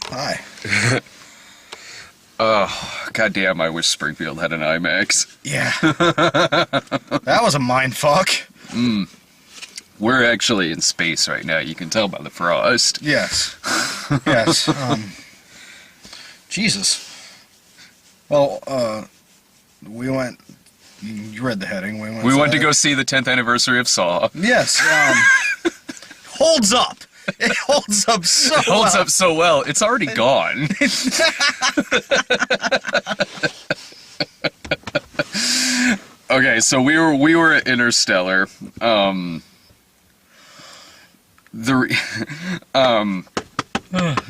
Hi. Oh, goddamn, I wish Springfield had an IMAX. Yeah. That was a mind fuck. We're actually in space right now. You can tell by the frost. Yes. Yes. Jesus. Well, we went... You read the heading. We went to go see the 10th anniversary of Saw. Yes. Holds up. It holds up so well. It holds up so well. It's already gone. Okay, so we were at Interstellar.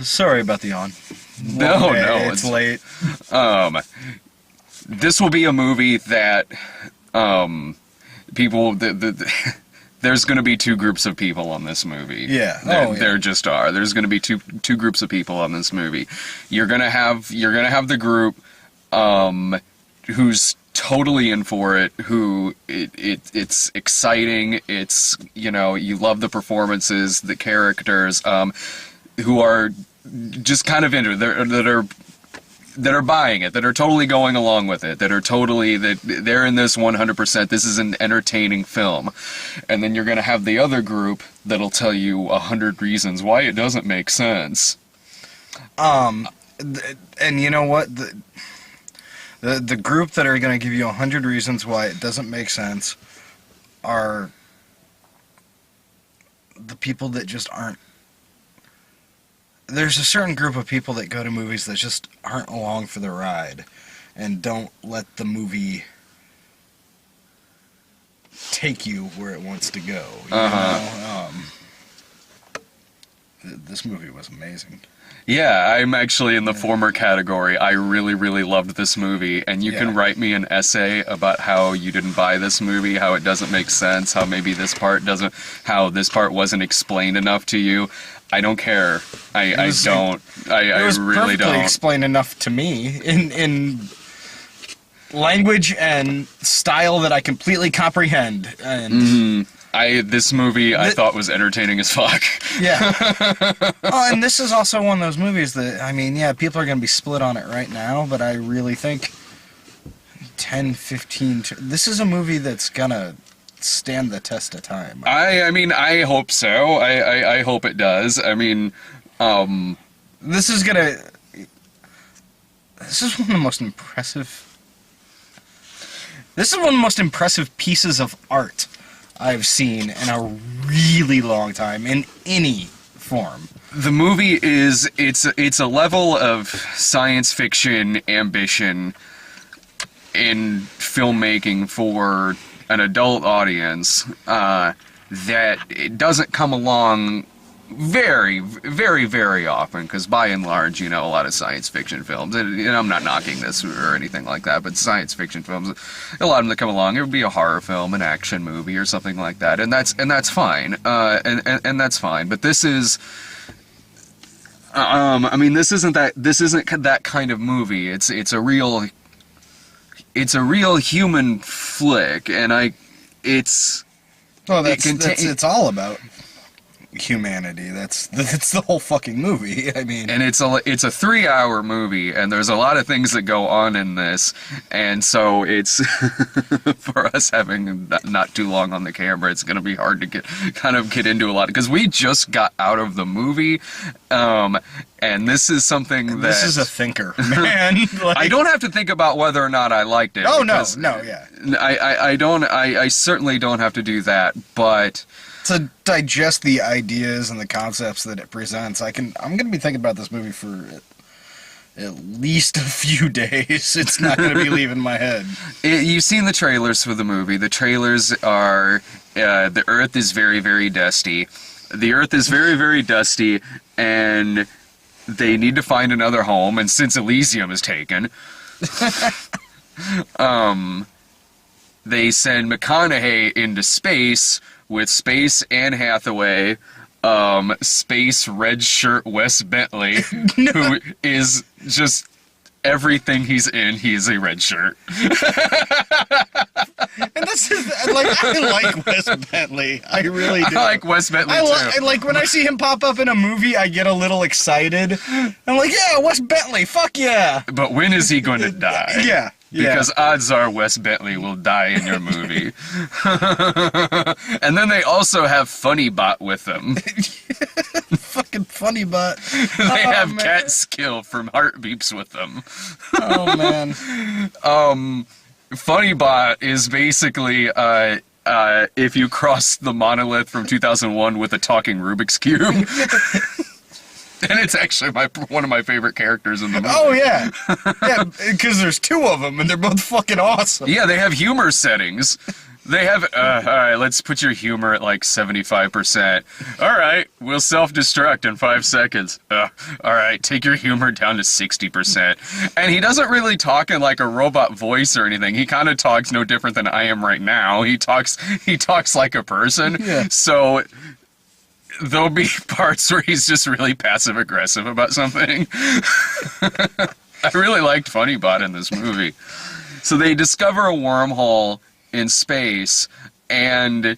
Sorry about the yawn. No, it's late. This will be a movie that people there's going to be two groups of people on this movie. Yeah. There just are. There's going to be two groups of people on this movie. You're going to have the group who's totally in for it, who it's exciting, it's, you know, you love the performances, the characters, who are just kind of into it, that are buying it, that are totally going along with it, that they're in this 100%, this is an entertaining film. And then you're going to have the other group that'll tell you 100 reasons why it doesn't make sense. And you know what? The group that are going to give you 100 reasons why it doesn't make sense are the people that just aren't. There's a certain group of people that go to movies that just aren't along for the ride and don't let the movie take you where it wants to go. You know? This movie was amazing. Yeah, I'm actually in the former category. I really, really loved this movie, and you can write me an essay about how you didn't buy this movie, how it doesn't make sense, how maybe this part wasn't explained enough to you. I don't care. I really don't. It was perfectly explained enough to me in language and style that I completely comprehend. And this movie I thought was entertaining as fuck. Yeah. Oh, and this is also one of those movies that, I mean, yeah, people are going to be split on it right now, but I really think 10, 15... This is a movie that's going to stand the test of time. I mean, I hope so. I hope it does. I mean, This is one of the most impressive... This is one of the most impressive pieces of art I've seen in a really long time, in any form. The movie it's a level of science fiction ambition in filmmaking for an adult audience that it doesn't come along very, very, very often, because by and large, you know, a lot of science fiction films, and I'm not knocking this or anything like that, but science fiction films, a lot of them that come along, it would be a horror film, an action movie, or something like that, and that's fine, and that's fine. But this is, I mean, this isn't that kind of movie. It's a real human flick, and it's all about humanity. That's the whole fucking movie. I mean, and it's a 3-hour movie, and there's a lot of things that go on in this, and so it's for us having not too long on the camera, it's going to be hard to get into a lot, because we just got out of the movie, and this is something that this is a thinker, man. Like, I don't have to think about whether or not I liked it. Oh no, yeah. I certainly don't have to do that, but to digest the ideas and the concepts that it presents, I'm going to be thinking about this movie for at least a few days. It's not going to be leaving my head. You've seen the trailers for the movie. The trailers are, the Earth is very, very dusty. The Earth is very, very dusty, and they need to find another home, and since Elysium is taken, they send McConaughey into space with Space Anne Hathaway, Space Red Shirt Wes Bentley, who is just everything he's in, he's a red shirt. And this is like, I like Wes Bentley. I really do. I like Wes Bentley too. I like when I see him pop up in a movie, I get a little excited. I'm like, yeah, Wes Bentley, fuck yeah. But when is he going to die? Yeah. Because odds are Wes Bentley will die in your movie. And then they also have Funny Bot with them. Fucking Funny Bot. They have Catskill from Heartbeeps with them. Oh, man. Funny Bot is basically if you cross the monolith from 2001 with a talking Rubik's Cube. And it's actually one of my favorite characters in the movie. Oh, yeah. Yeah, because there's two of them, and they're both fucking awesome. Yeah, they have humor settings. They have, all right, let's put your humor at like 75%. All right, we'll self-destruct in 5 seconds. All right, take your humor down to 60%. And he doesn't really talk in like a robot voice or anything. He kind of talks no different than I am right now. He talks like a person. Yeah. So there'll be parts where he's just really passive-aggressive about something. I really liked Funny Bot in this movie. So they discover a wormhole in space, and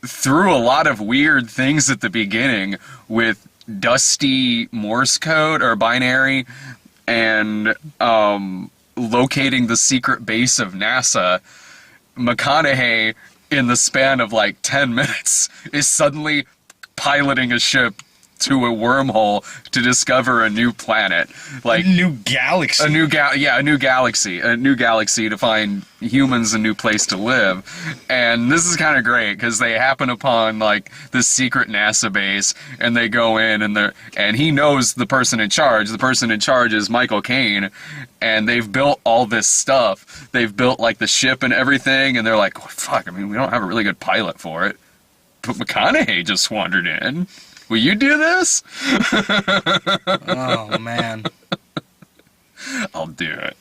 through a lot of weird things at the beginning with dusty Morse code or binary and locating the secret base of NASA, McConaughey, in the span of like 10 minutes, is suddenly piloting a ship to a wormhole to discover a new planet, like a new galaxy. a new galaxy to find humans a new place to live. And this is kind of great because they happen upon like this secret NASA base, and they go in, and he knows the person in charge. The person in charge is Michael Caine, and they've built all this stuff. They've built like the ship and everything, and they're like, oh, fuck, I mean, we don't have a really good pilot for it. But McConaughey just wandered in. Will you do this? Oh, man. I'll do it.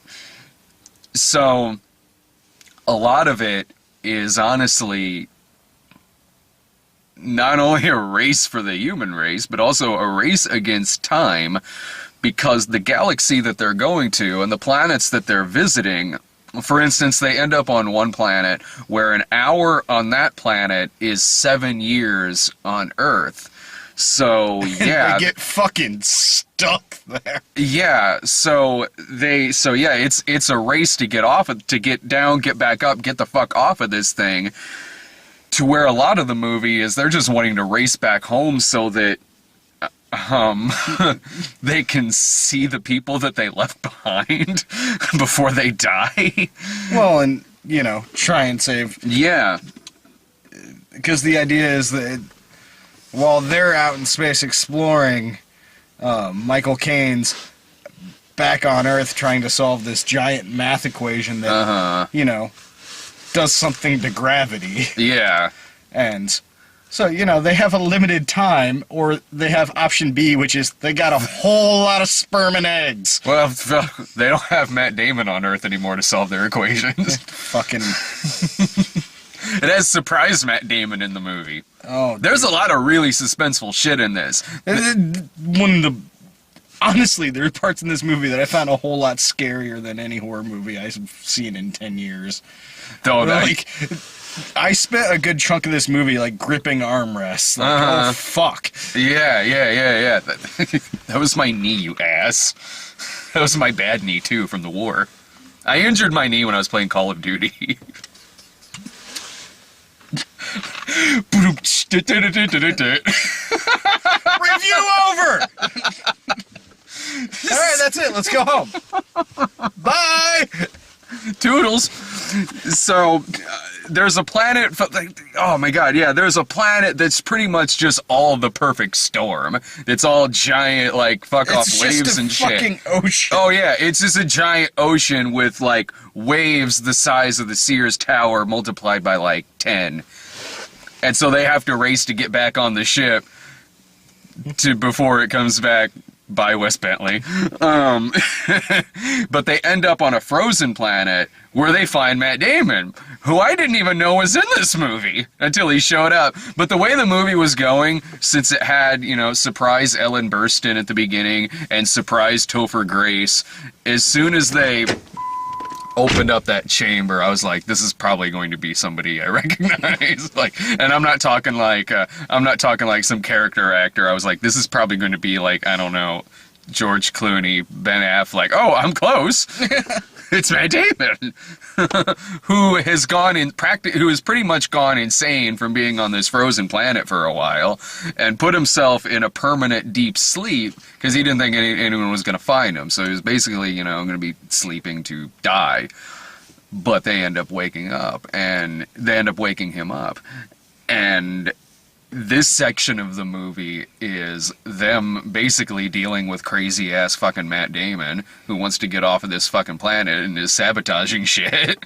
So, a lot of it is honestly not only a race for the human race, but also a race against time, because the galaxy that they're going to and the planets that they're visiting, for instance, they end up on one planet where an hour on that planet is 7 years on Earth. So, yeah. They get fucking stuck there. Yeah, it's a race to get off of, to get down, get back up, get the fuck off of this thing, to where a lot of the movie is they're just wanting to race back home so that they can see the people that they left behind before they die. Well, and, you know, try and save. Yeah. Because the idea is that while they're out in space exploring, Michael Caine's back on Earth trying to solve this giant math equation that, you know, does something to gravity. Yeah. And so, you know, they have a limited time, or they have option B, which is they got a whole lot of sperm and eggs. Well, they don't have Matt Damon on Earth anymore to solve their equations. Fucking... It has surprise Matt Damon in the movie. Oh, there's a lot of really suspenseful shit in this. Honestly, there are parts in this movie that I found a whole lot scarier than any horror movie I've seen in 10 years. I spent a good chunk of this movie, like, gripping armrests. Like, oh, fuck. Yeah. That was my knee, you ass. That was my bad knee, too, from the war. I injured my knee when I was playing Call of Duty. Review over! Alright, that's it. Let's go home. Bye! Toodles. So, there's a planet... Oh my god, yeah. There's a planet that's pretty much just all the perfect storm. It's all giant, like, fuck-off waves and shit. It's just a fucking ocean. Oh yeah, it's just a giant ocean with, like, waves the size of the Sears Tower multiplied by, like, 10. And so they have to race to get back on the ship before it comes back by Wes Bentley. But they end up on a frozen planet where they find Matt Damon, who I didn't even know was in this movie until he showed up. But the way the movie was going, since it had, surprise Ellen Burstyn at the beginning and surprise Topher Grace, as soon as they opened up that chamber, I was like, this is probably going to be somebody I recognize. And I'm not talking like some character actor. I was like, this is probably going to be like, I don't know, George Clooney, Ben Affleck. Oh, I'm close. It's Matt Damon, who has pretty much gone insane from being on this frozen planet for a while, and put himself in a permanent deep sleep because he didn't think anyone was going to find him. So he was basically, going to be sleeping to die. But they end up waking up, and they end up waking him up, and this section of the movie is them basically dealing with crazy-ass fucking Matt Damon, who wants to get off of this fucking planet and is sabotaging shit.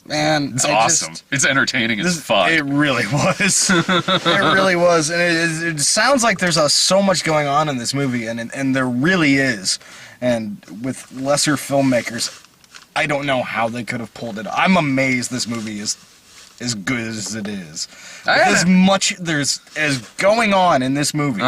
Man, it's awesome. It's entertaining as fuck. It really was. It really was. And it sounds like there's so much going on in this movie, and there really is. And with lesser filmmakers, I don't know how they could have pulled it. I'm amazed this movie is as good as it is. There's going on in this movie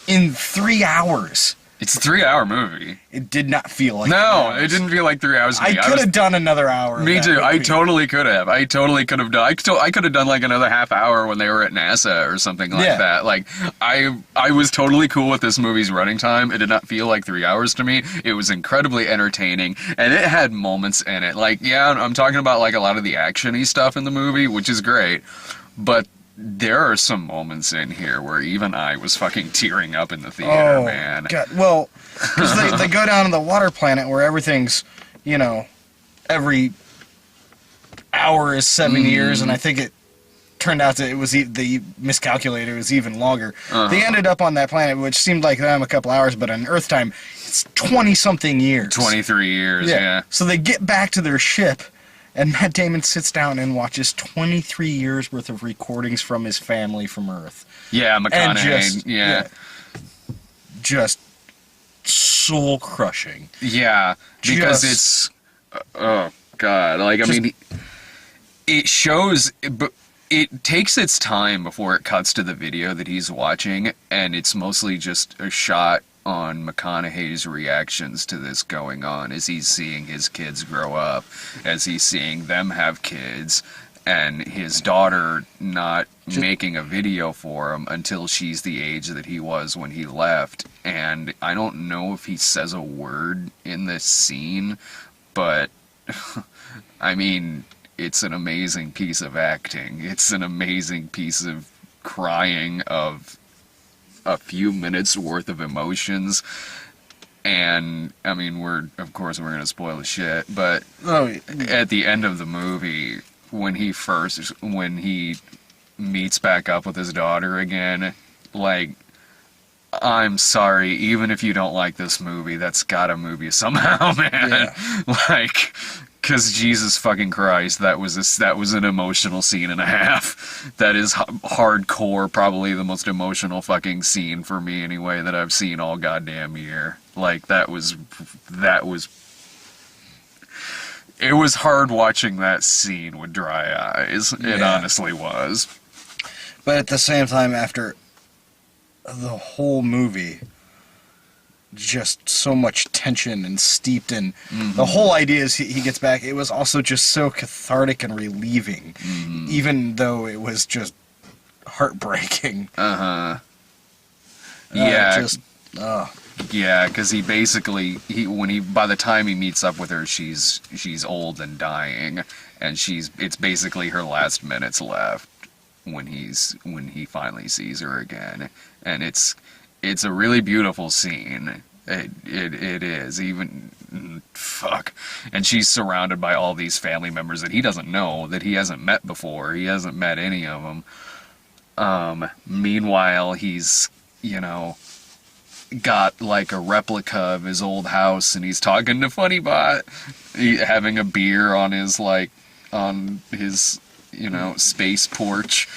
in 3 hours. It's a 3-hour movie. It did not feel like it didn't feel like 3 hours to me. I could have done another hour. Me too. I totally could have. I could have done like another half hour when they were at NASA or something like that. Like I was totally cool with this movie's running time. It did not feel like 3 hours to me. It was incredibly entertaining, and it had moments in it. Like, yeah, I'm talking about like a lot of the action-y stuff in the movie, which is great, but there are some moments in here where even I was fucking tearing up in the theater, man. God. Well, because they go down to the water planet where everything's, every hour is 7 years, and I think it turned out that they miscalculated, it was even longer. They ended up on that planet, which seemed like them a couple hours, but on Earth time, it's 20-something years. 23 years, yeah. So they get back to their ship, and Matt Damon sits down and watches 23 years worth of recordings from his family from Earth. Yeah, McConaughey. Just soul crushing. Yeah, because it's oh god, like I mean, it shows, but it takes its time before it cuts to the video that he's watching, and it's mostly just a shot on McConaughey's reactions to this going on as he's seeing his kids grow up, as he's seeing them have kids, and his daughter not making a video for him until she's the age that he was when he left. And I don't know if he says a word in this scene, but I mean, it's an amazing piece of acting. It's an amazing piece of crying of a few minutes worth of emotions. And I mean, we're gonna spoil the shit, but at the end of the movie, when he meets back up with his daughter again, like, I'm sorry, even if you don't like this movie, that's gotta move you somehow, man. Like, because Jesus fucking Christ, that was an emotional scene and a half. That is hardcore, probably the most emotional fucking scene for me anyway that I've seen all goddamn year. Like, it was hard watching that scene with dry eyes. It honestly was. But at the same time, after the whole movie, just so much tension and steeped in the whole idea is he gets back. It was also just so cathartic and relieving, even though it was just heartbreaking. Yeah. Yeah, because he basically by the time he meets up with her, she's old and dying, and it's basically her last minutes left when he finally sees her again, and it's a really beautiful scene. It is, even fuck, and she's surrounded by all these family members that he doesn't know, that he hasn't met before. He hasn't met any of them. Meanwhile, he's got like a replica of his old house, and he's talking to Funny Bot, having a beer on his space porch.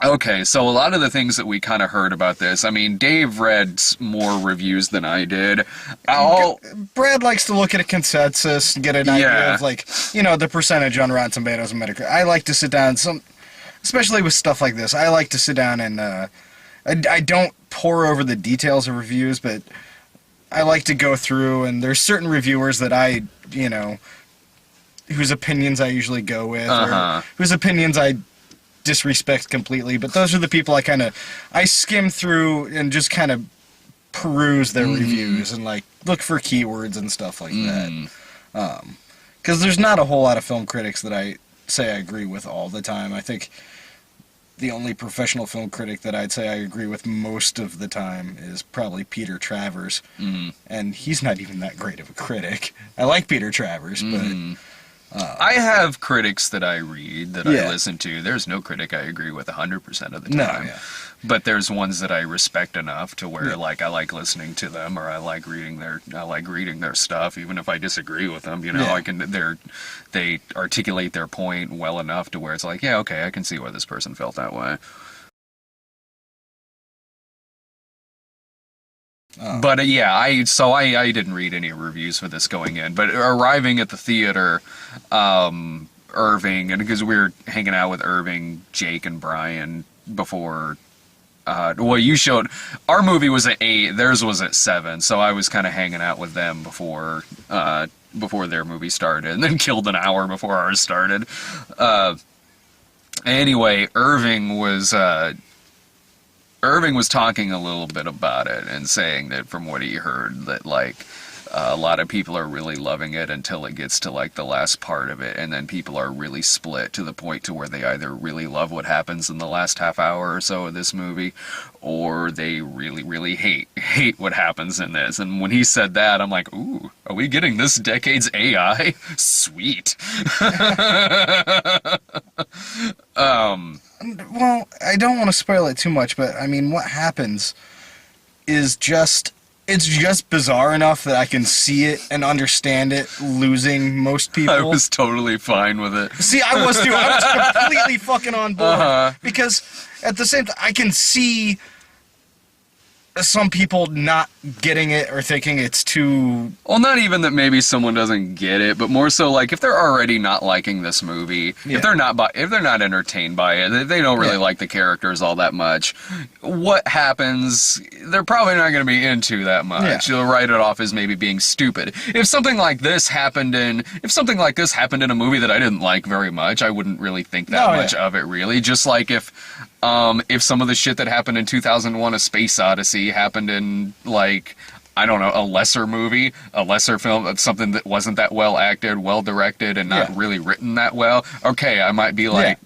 Okay, so a lot of the things that we kind of heard about this, I mean, Dave read more reviews than I did. I'll, Brad likes to look at a consensus and get an idea Yeah. of, like, the percentage on Rotten Tomatoes and Metacritic. I like to sit down, especially with stuff like this, I like to sit down and, I don't pour over the details of reviews, but I like to go through, and there's certain reviewers that I, whose opinions I usually go with, or whose opinions I disrespect completely, but those are the people I skim through and just kind of peruse their reviews and, like, look for keywords and stuff like that. Because there's not a whole lot of film critics that I say I agree with all the time. I think the only professional film critic that I'd say I agree with most of the time is probably Peter Travers. And he's not even that great of a critic. I like Peter Travers, but... I have critics that I read, that Yeah. I listen to. There's no critic I agree with 100% of the No, time. yeah. But there's ones that I respect enough to where, Yeah. like, I like listening to them, or I like reading their stuff, even if I disagree with them. Yeah. They articulate their point well enough to where it's like, yeah, okay, I can see why this person felt that way. But yeah, I didn't read any reviews for this going in. But arriving at the theater, Irving, and because we were hanging out with Irving, Jake, and Brian before. Well, you showed our movie was at 8, theirs was at 7, so I was kind of hanging out with them before their movie started, and then killed an hour before ours started. Anyway, Irving was talking a little bit about it and saying that from what he heard that, like, a lot of people are really loving it until it gets to, like, the last part of it, and then people are really split to the point to where they either really love what happens in the last half hour or so of this movie, or they really, really hate what happens in this. And when he said that, I'm like, ooh, are we getting this decade's AI? Sweet. Well, I don't want to spoil it too much, but I mean, what happens is it's just bizarre enough that I can see it and understand it losing most people. I was totally fine with it. See, I was too. I was completely fucking on board. Because at the same time, I can see some people not getting it or thinking it's too... Well, not even that maybe someone doesn't get it, but more so, like, if they're already not liking this movie, Yeah. if they're not entertained by it, if they don't really like the characters all that much, what happens, they're probably not going to be into that much. Yeah. You'll write it off as maybe being stupid. If something like this happened in a movie that I didn't like very much, I wouldn't really think that much of it, really. Just like if some of the shit that happened in 2001: A Space Odyssey happened in, like, I don't know, a lesser movie, a lesser film, something that wasn't that well acted, well directed, and not really written that well. Okay, I might be like,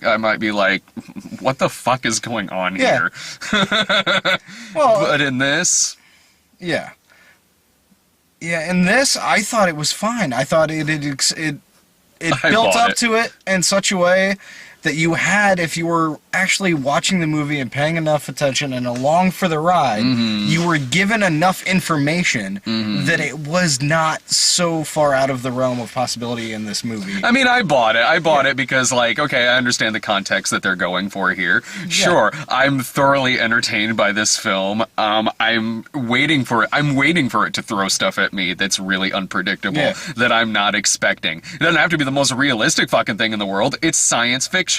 what the fuck is going on here? Well, but in this, yeah, in this, I thought it was fine. I thought it built up to it in such a way that you had, if you were actually watching the movie and paying enough attention and along for the ride, you were given enough information that it was not so far out of the realm of possibility in this movie. I mean, I bought it because, like, okay, I understand the context that they're going for here. Sure, I'm thoroughly entertained by this film. I'm waiting for it to throw stuff at me that's really unpredictable, that I'm not expecting. It doesn't have to be the most realistic fucking thing in the world. It's science fiction.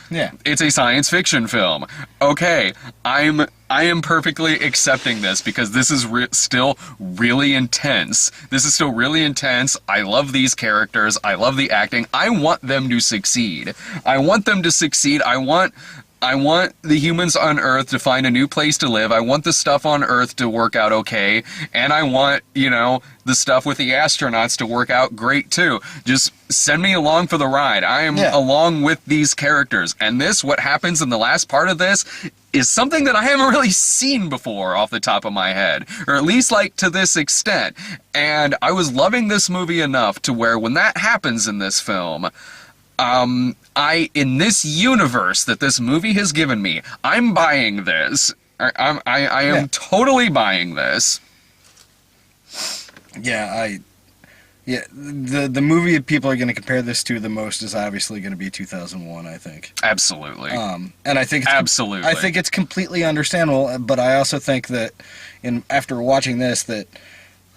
Yeah. It's a science fiction film. Okay, I am perfectly accepting this because this is still really intense. This is still really intense. I love these characters. I love the acting. I want them to succeed. I want the humans on Earth to find a new place to live. I want the stuff on Earth to work out okay. And I want, the stuff with the astronauts to work out great too. Just send me along for the ride. I am along with these characters. And what happens in the last part of this is something that I haven't really seen before off the top of my head. Or at least, like, to this extent. And I was loving this movie enough to where when that happens in this film, in this universe that this movie has given me, I'm buying this. I am totally buying this. Yeah, Yeah, the movie people are going to compare this to the most is obviously going to be 2001, I think. Absolutely. And I think Absolutely. I think it's completely understandable, but I also think that after watching this that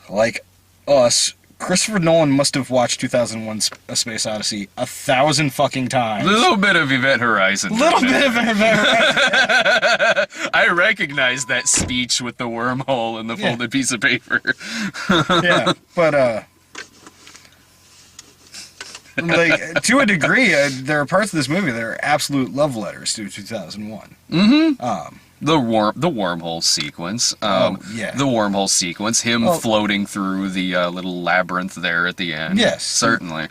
like us, Christopher Nolan must have watched 2001: A Space Odyssey 1,000 fucking times. Little bit of Event Horizon. Little bit of I recognize that speech with the wormhole and the folded piece of paper. yeah, but like to a degree, there are parts of this movie that are absolute love letters to 2001. Mm-hmm. The wormhole sequence. Yeah. The wormhole sequence. Him floating through the little labyrinth there at the end. Yes, certainly.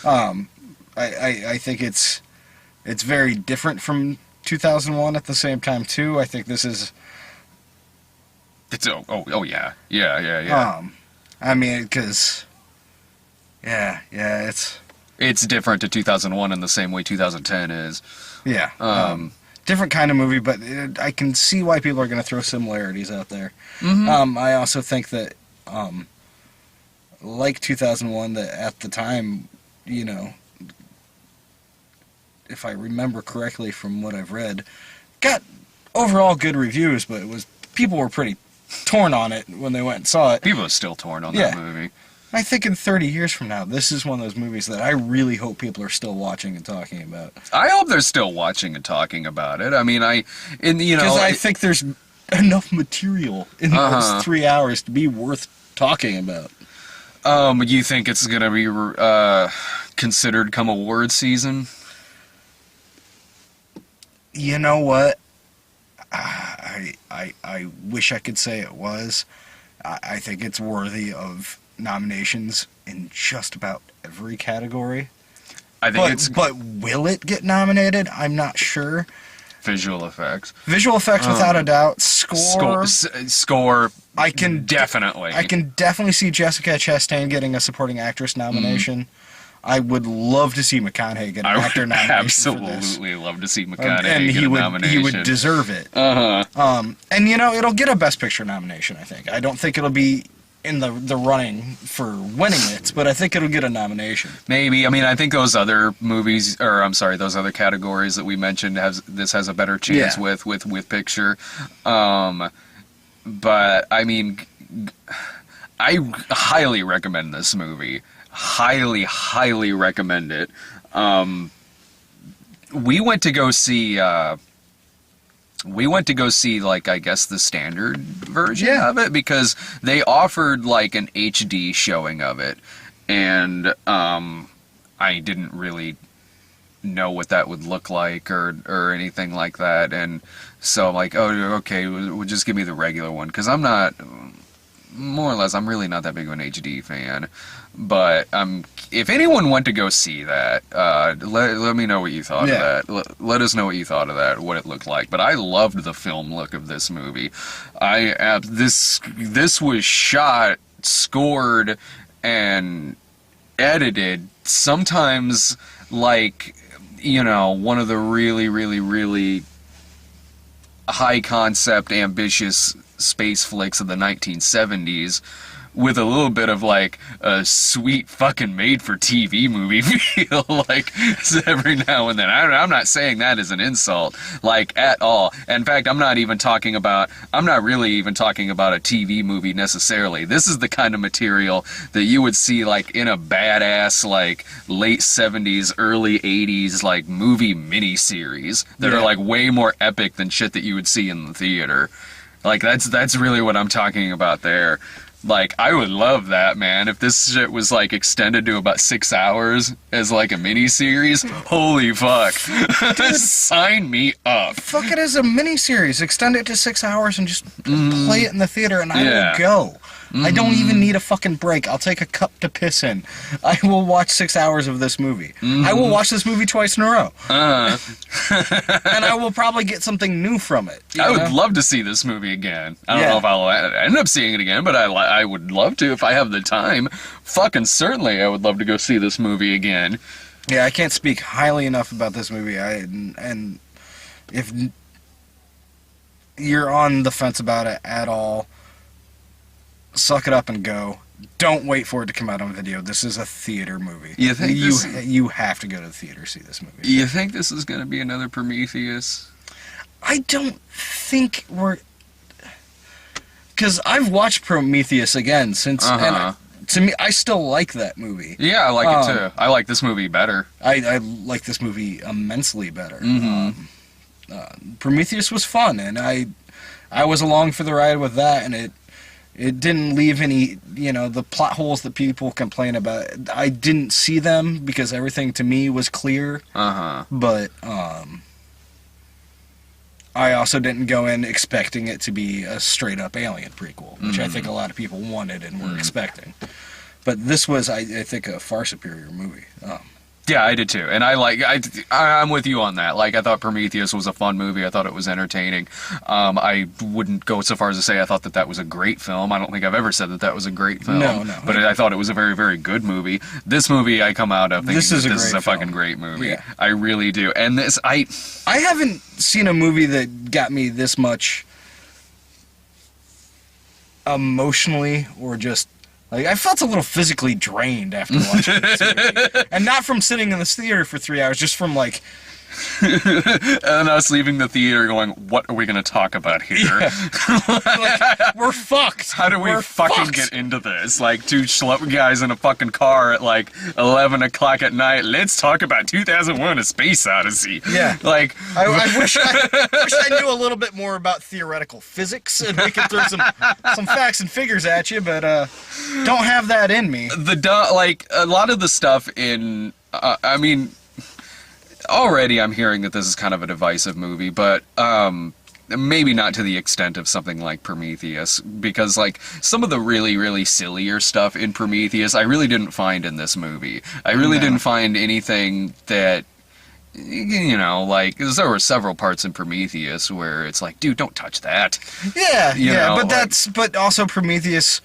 I think it's very different from 2001 at the same time too. I think this is. It's yeah. I mean, because. Yeah, It's different to 2001 in the same way 2010 is. Yeah. Different kind of movie, but I can see why people are going to throw similarities out there. Mm-hmm. I also think that, like 2001, that at the time, you know, if I remember correctly from what I've read, got overall good reviews, but people were pretty torn on it when they went and saw it. People are still torn on that movie. I think in 30 years from now, this is one of those movies that I really hope people are still watching and talking about. I hope they're still watching and talking about it. I mean, because I think there's enough material in those 3 hours to be worth talking about. You think it's gonna be considered come award season? You know what? I wish I could say it was. I think it's worthy of nominations in just about every category. But will it get nominated? I'm not sure. Visual effects without a doubt. Score. I can definitely see Jessica Chastain getting a supporting actress nomination. I would love to see McConaughey get an actor nomination. Absolutely love to see McConaughey and get a nomination. He would deserve it. And it'll get a Best Picture nomination. I think. I don't think it'll be in the running for winning it, but I think it'll get a nomination. Maybe. I mean, I think those other movies, those other categories that we mentioned, has a better chance with picture. But I mean, I highly recommend this movie. Highly recommend it. We went to go see. Like, I guess, the standard version of it, because they offered like an HD showing of it, and I didn't really know what that would look like or anything like that, and so I'm like, oh, okay, well, just give me the regular one, because I'm really not that big of an HD fan. But if anyone went to go see that, let me know what you thought of that. Let us know what you thought of that, what it looked like. But I loved the film look of this movie. This was shot, scored, and edited sometimes like, one of the really, really, really high concept, ambitious space flicks of the 1970s, with a little bit of like a sweet fucking made-for-TV movie feel, like, every now and then. I'm not saying that as an insult, like, at all. In fact, I'm not really even talking about a TV movie necessarily. This is the kind of material that you would see, like, in a badass, like, late 70s, early 80s, like, movie miniseries that are, like, way more epic than shit that you would see in the theater. Like, that's really what I'm talking about there. Like, I would love that, man. If this shit was, like, extended to about 6 hours as, like, a mini-series, holy fuck. Dude, sign me up. Fuck it as a mini-series. Extend it to 6 hours and just play it in the theater, and I will go. I don't even need a fucking break. I'll take a cup to piss in. I will watch 6 hours of this movie. I will watch this movie twice in a row. And I will probably get something new from it. I would love to see this movie again. I don't know if I'll end up seeing it again, but I would love to if I have the time. Fucking certainly I would love to go see this movie again. Yeah, I can't speak highly enough about this movie. And if you're on the fence about it at all, suck it up and go. Don't wait for it to come out on video. This is a theater movie. You think you have to go to the theater to see this movie. You think this is going to be another Prometheus? I don't think we're... Because I've watched Prometheus again since... And to me, I still like that movie. Yeah, I like it too. I like this movie better. I like this movie immensely better. Mm-hmm. Prometheus was fun, and I was along for the ride with that, and it didn't leave any, the plot holes that people complain about. I didn't see them because everything to me was clear. But I also didn't go in expecting it to be a straight-up Alien prequel, which I think a lot of people wanted and were expecting. But this was, I think, a far superior movie. Yeah, I did too, and I'm with you on that. Like, I thought Prometheus was a fun movie. I thought it was entertaining. I wouldn't go so far as to say I thought that was a great film. I don't think I've ever said that was a great film. No. But I thought it was a very, very good movie. This movie, I come out of thinking this is a fucking great movie. Yeah. I really do. And I haven't seen a movie that got me this much emotionally or just... Like, I felt a little physically drained after watching this movie. And not from sitting in this theater for 3 hours, just from, like... and us leaving the theater going, what are we going to talk about here? Yeah. Like, we're fucked. How do we fucking get into this? Like, two schlep guys in a fucking car at, like, 11 o'clock at night. Let's talk about 2001: A Space Odyssey. Yeah. Like... I wish I knew a little bit more about theoretical physics, and we could throw some facts and figures at you, but don't have that in me. Like, a lot of the stuff in... I mean... Already I'm hearing that this is kind of a divisive movie, but maybe not to the extent of something like Prometheus, because, like, some of the really, really sillier stuff in Prometheus I really didn't find in this movie. I really didn't find anything that, like, there were several parts in Prometheus where it's like, dude, don't touch that. Yeah, but also Prometheus...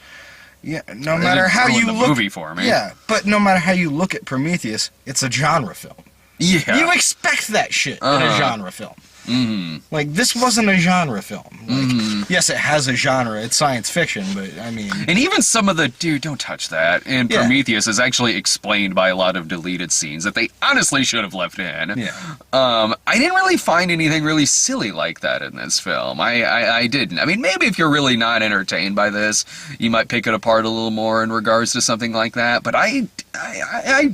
Yeah, no matter how you look... movie for me. Yeah, but no matter how you look at Prometheus, it's a genre film. Yeah. You expect that shit in a genre film. Mm-hmm. Like, this wasn't a genre film. Like, yes, it has a genre. It's science fiction, but, I mean... And even some of the, dude, don't touch that, in Prometheus is actually explained by a lot of deleted scenes that they honestly should have left in. Yeah. I didn't really find anything really silly like that in this film. I didn't. I mean, maybe if you're really not entertained by this, you might pick it apart a little more in regards to something like that, but I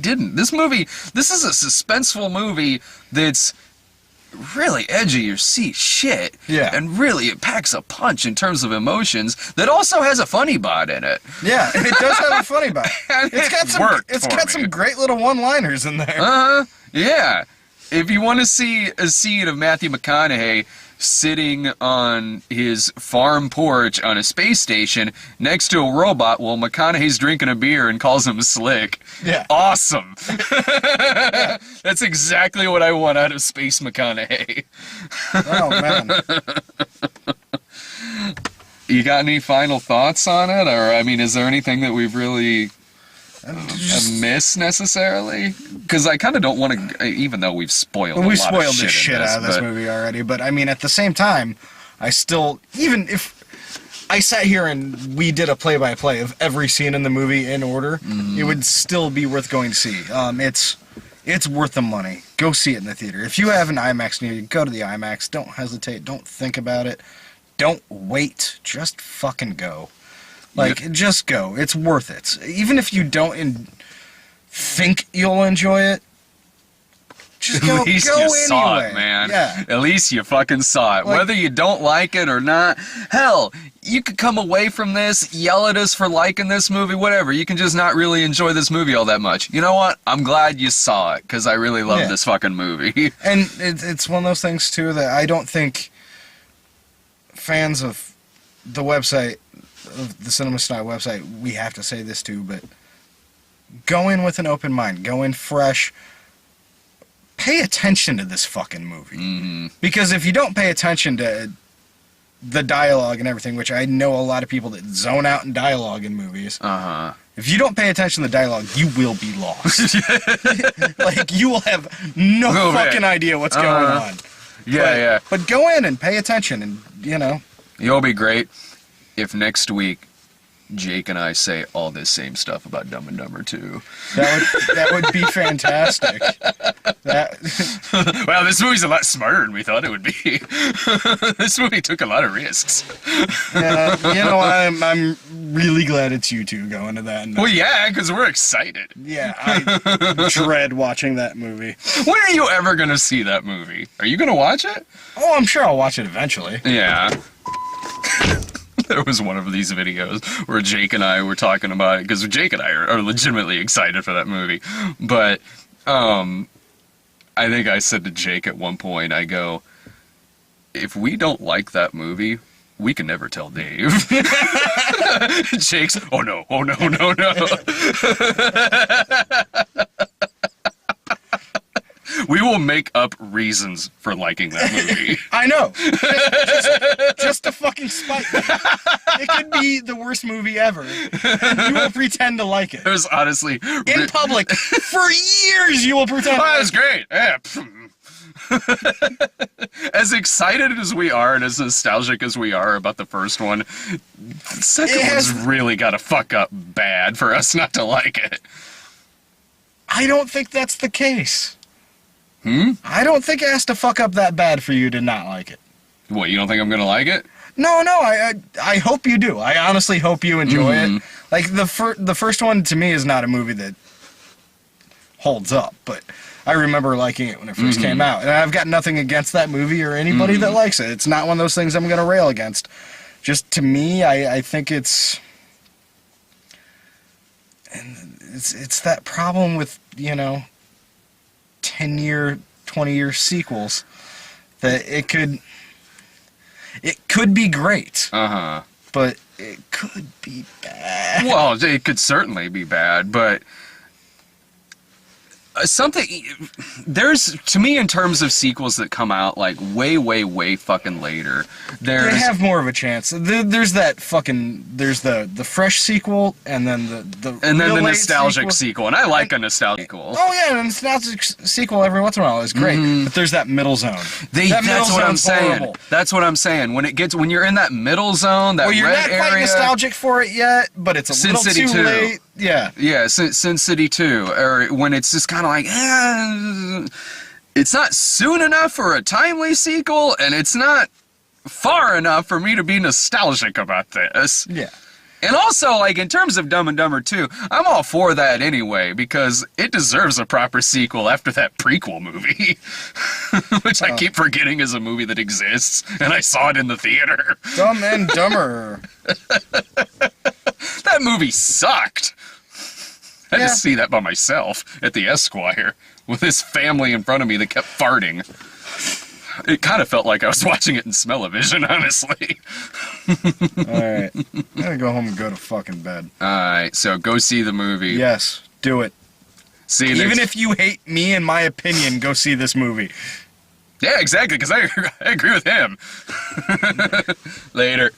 didn't. This is a suspenseful movie that's really edge of your seat shit. Yeah. And really it packs a punch in terms of emotions that also has a funny bot in it. Yeah, it does have a funny bot. It's got some great little one-liners in there. Yeah. If you want to see a scene of Matthew McConaughey sitting on his farm porch on a space station next to a robot while McConaughey's drinking a beer and calls him slick. Yeah. Awesome. That's exactly what I want out of Space McConaughey. Oh, man. You got any final thoughts on it? Or, I mean, is there anything that we've really... miss necessarily? Because I kind of don't want to, even though we've spoiled the shit out of this but... movie already, but I mean, at the same time, I still, even if I sat here and we did a play-by-play of every scene in the movie in order, it would still be worth going to see. It's worth the money. Go see it in the theater. If you have an IMAX near you, go to the IMAX. Don't hesitate. Don't think about it. Don't wait. Just fucking go. Like, just go. It's worth it. Even if you don't think you'll enjoy it, just go. At least go you anyway. saw it, man. Yeah. At least you fucking saw it. Whether you don't like it or not, hell, you could come away from this, yell at us for liking this movie, whatever. You can just not really enjoy this movie all that much. You know what? I'm glad you saw it, because I really love this fucking movie. And it's one of those things, too, that I don't think fans of the website, of the Cinema Snot website, we have to say this too, but go in with an open mind, go in fresh, pay attention to this fucking movie. Because if you don't pay attention to the dialogue and everything, which I know a lot of people that zone out in dialogue in movies, if you don't pay attention to the dialogue, you will be lost. Like, you will have no fucking idea what's going on. But go in and pay attention, and, You'll be great if next week Jake and I say all this same stuff about Dumb and Dumber 2. That would be fantastic. Well, this movie's a lot smarter than we thought it would be. This movie took a lot of risks. I'm really glad it's you two going to that. Well, yeah, because we're excited. Yeah, I dread watching that movie. When are you ever going to see that movie? Are you going to watch it? Oh, I'm sure I'll watch it eventually. Yeah. There was one of these videos where Jake and I were talking about it, because Jake and I are legitimately excited for that movie. But I think I said to Jake at one point, I go, if we don't like that movie, we can never tell Dave. Jake's, oh no. We will make up reasons for liking that movie. I know. Just to fucking spite me. It could be the worst movie ever, and you will pretend to like it. It was honestly... In public, for years you will pretend. Oh, it was great. Yeah. As excited as we are and as nostalgic as we are about the first one, the second one's really got to fuck up bad for us not to like it. I don't think that's the case. I don't think it has to fuck up that bad for you to not like it. What, you don't think I'm gonna like it? No, I hope you do. I honestly hope you enjoy it. Like, the first one, to me, is not a movie that holds up, but I remember liking it when it first came out. And I've got nothing against that movie or anybody that likes it. It's not one of those things I'm gonna rail against. Just, to me, I think it's that problem with, 10-year, 20-year sequels, that it could be great. But it could be bad. Well, it could certainly be bad, but there's, to me, in terms of sequels that come out like way fucking later, They have more of a chance. There's the fresh sequel, and then the nostalgic sequel, and I like a nostalgic sequel. Oh yeah, the nostalgic sequel every once in a while is great, but there's that middle zone. That's what I'm saying. Horrible. That's what I'm saying. When you're in that middle zone, that you're red not quite area, nostalgic for it yet, but it's a Sin little City too 2. late. Yeah, Sin City 2, or when it's just kind of like, it's not soon enough for a timely sequel, and it's not far enough for me to be nostalgic about this. Yeah. And also, like, in terms of Dumb and Dumber 2, I'm all for that anyway, because it deserves a proper sequel after that prequel movie. Which I keep forgetting is a movie that exists, and I saw it in the theater. Dumb and Dumber. That movie sucked. I had to see that by myself at the Esquire, with this family in front of me that kept farting. It kind of felt like I was watching it in smell-o-vision, honestly. Alright. I'm gonna go home and go to fucking bed. Alright, so go see the movie. Yes, do it. See you Even if you hate me and my opinion, go see this movie. Yeah, exactly, because I agree with him. Later.